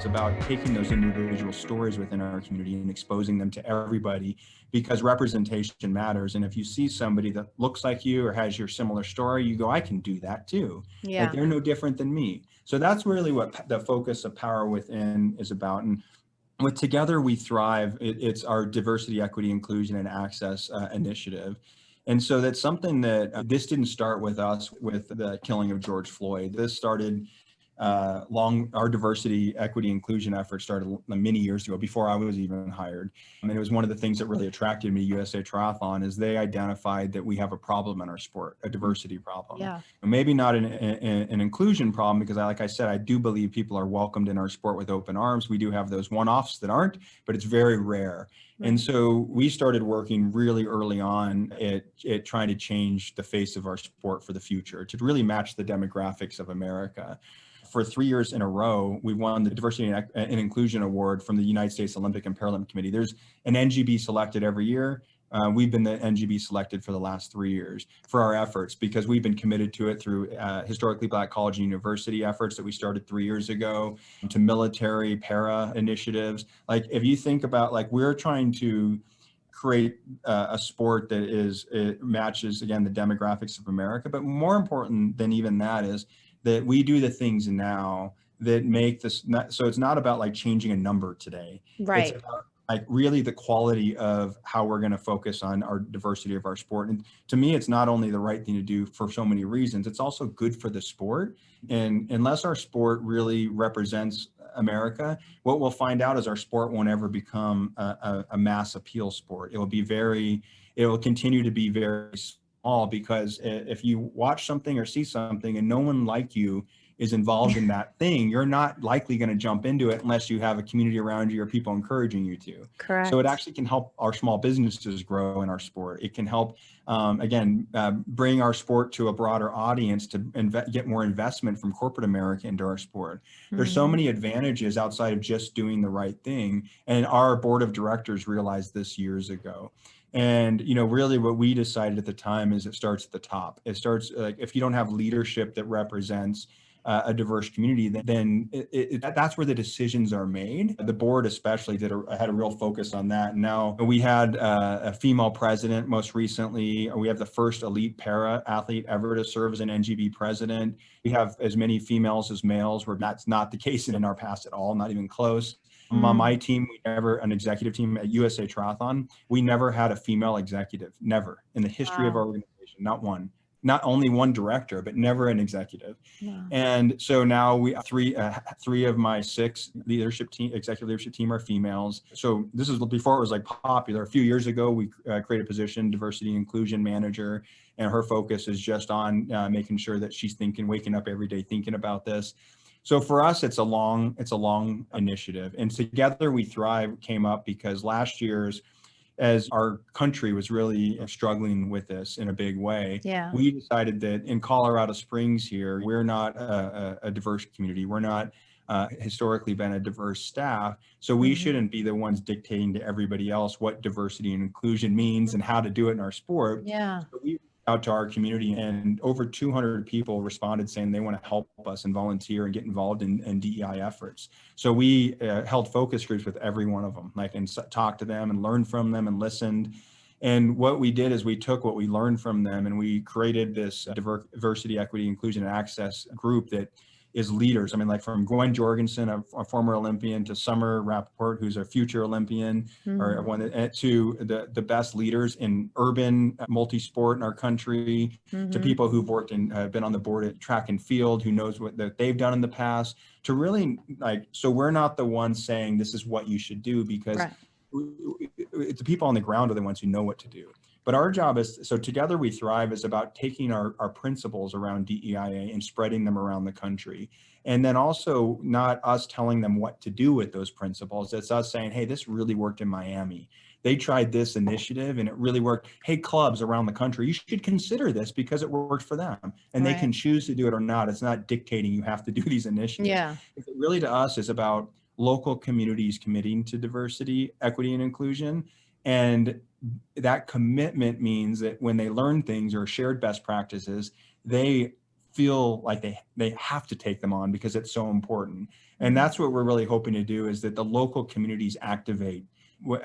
It's about taking those individual stories within our community and exposing them to everybody, because representation matters. And if you see somebody that looks like you or has your similar story, you go, I can do that too. Like Yeah. they're no different than me. So that's really what the focus of Power Within is about. And with Together We Thrive, it's our diversity, equity, inclusion, and access initiative. And so that's something that this didn't start with us with the killing of George Floyd. This started our diversity, equity, inclusion effort started many years ago, before I was even hired. And it was one of the things that really attracted me to USA Triathlon, is they identified that we have a problem in our sport, a diversity problem. Yeah. And maybe not an inclusion problem, because like I said, I do believe people are welcomed in our sport with open arms. We do have those one-offs that aren't, but it's very rare. And so we started working really early on at trying to change the face of our sport for the future, to really match the demographics of America. For 3 years in a row, we won the Diversity and Inclusion Award from the United States Olympic and Paralympic Committee. There's an NGB selected every year. We've been the NGB selected for the last 3 years for our efforts, because we've been committed to it through historically Black college and university efforts that we started 3 years ago, to military para initiatives. Like, if you think about, like, we're trying to create a sport that it matches, again, the demographics of America. But more important than even that is that we do the things now that make this so it's not about like changing a number today. It's Right. about like really the quality of how we're going to focus on our diversity of our sport. And to me, it's not only the right thing to do for so many reasons, it's also good for the sport. And unless our sport really represents America, what we'll find out is our sport won't ever become a mass appeal sport. It will continue to be very small, because if you watch something or see something and no one like you is involved in that thing, you're not likely going to jump into it unless you have a community around you or people encouraging you to. So it Correct. actually can help our small businesses grow in our sport. It can help, bring our sport to a broader audience, to get more investment from corporate America into our sport. There's so many advantages outside of just doing the right thing. And our board of directors realized this years ago. And, really what we decided at the time is it starts at the top. It starts, like, if you don't have leadership that represents a diverse community, then that's where the decisions are made. The board especially had a real focus on that. And now we had a female president most recently. We have the first elite para athlete ever to serve as an NGB president. We have as many females as males, where that's not the case in our past at all, not even close. On my team, an executive team at USA Triathlon, we never had a female executive, never in the history of our organization, not one. Not only one director, but never an executive. Wow. And so now we three of my six executive leadership team are females. So this is before it was like popular. A few years ago, we created a position, diversity and inclusion manager, and her focus is just on making sure that she's waking up every day thinking about this. So for us, it's a long initiative. And Together We Thrive came up because last year's, as our country was really struggling with this in a big way, Yeah. we decided that in Colorado Springs here, we're not a diverse community. We're not historically been a diverse staff. So we shouldn't be the ones dictating to everybody else what diversity and inclusion means and how to do it in our sport. Yeah. So we out to our community, and over 200 people responded saying they want to help us and volunteer and get involved in DEI efforts. So we held focus groups with every one of them, and talked to them and learned from them and listened. And what we did is we took what we learned from them and we created this diversity, equity, inclusion, and access group that is leaders. I mean, like from Gwen Jorgensen, a former Olympian, to Summer Rappaport, who's a future Olympian, or one to the best leaders in urban multi-sport in our country, to people who've worked and been on the board at track and field, who knows what that they've done in the past, to really so we're not the ones saying this is what you should do, because the people on the ground are the ones who know what to do. But our job Together We Thrive is about taking our principles around DEIA and spreading them around the country. And then also not us telling them what to do with those principles. It's us saying, hey, this really worked in Miami. They tried this initiative and it really worked. Hey, clubs around the country, you should consider this because it worked for them. And they can choose to do it or not. It's not dictating you have to do these initiatives. Yeah. It really, to us, is about local communities committing to diversity, equity, and inclusion. And that commitment means that when they learn things or shared best practices, they feel like they have to take them on because it's so important. And that's what we're really hoping to do, is that the local communities activate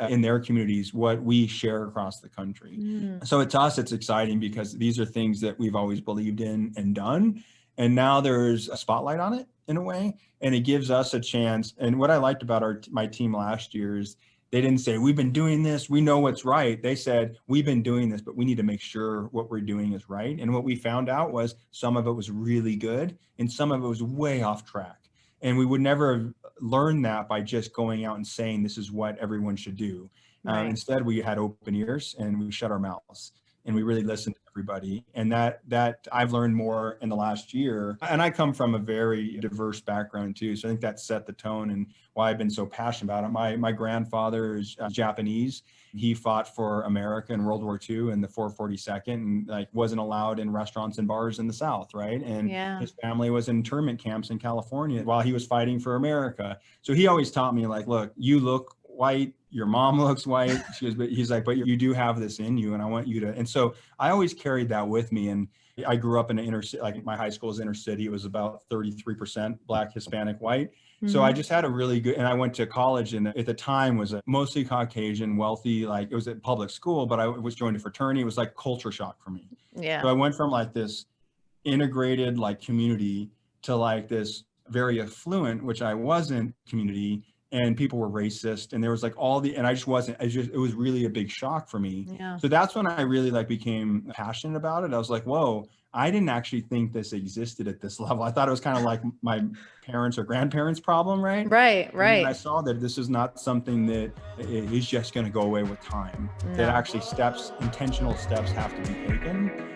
in their communities what we share across the country. So to us, it's exciting because these are things that we've always believed in and done. And now there's a spotlight on it in a way, and it gives us a chance. And what I liked about my team last year is they didn't say, we've been doing this, we know what's right. They said, we've been doing this, but we need to make sure what we're doing is right. And what we found out was some of it was really good and some of it was way off track. And we would never have learned that by just going out and saying, this is what everyone should do. Right. Instead, we had open ears and we shut our mouths and we really listened to everybody. And that I've learned more in the last year. And I come from a very diverse background too. So I think that set the tone and why I've been so passionate about it. My grandfather is Japanese. He fought for America in World War II in the 442nd and like wasn't allowed in restaurants and bars in the South, right? And his family was in internment camps in California while he was fighting for America. So he always taught me like, look, you look white, your mom looks white. He's like, but you do have this in you and I want you to. And so I always carried that with me. And I grew up in an inner city, like my high school is inner city. It was about 33% Black, Hispanic, white. So I just had a really good, and I went to college and at the time was a mostly Caucasian, wealthy, like it was at public school, but I was joined a fraternity. It was like culture shock for me. Yeah. So I went from like this integrated like community to like this very affluent, which I wasn't, community. And people were racist and there was like and I just wasn't, it was really a big shock for me. Yeah. So that's when I really like became passionate about it. I was like, whoa, I didn't actually think this existed at this level. I thought it was kind of like my parents or grandparents' problem, right? Right. And I saw that this is not something that is just going to go away with time, that actually intentional steps have to be taken.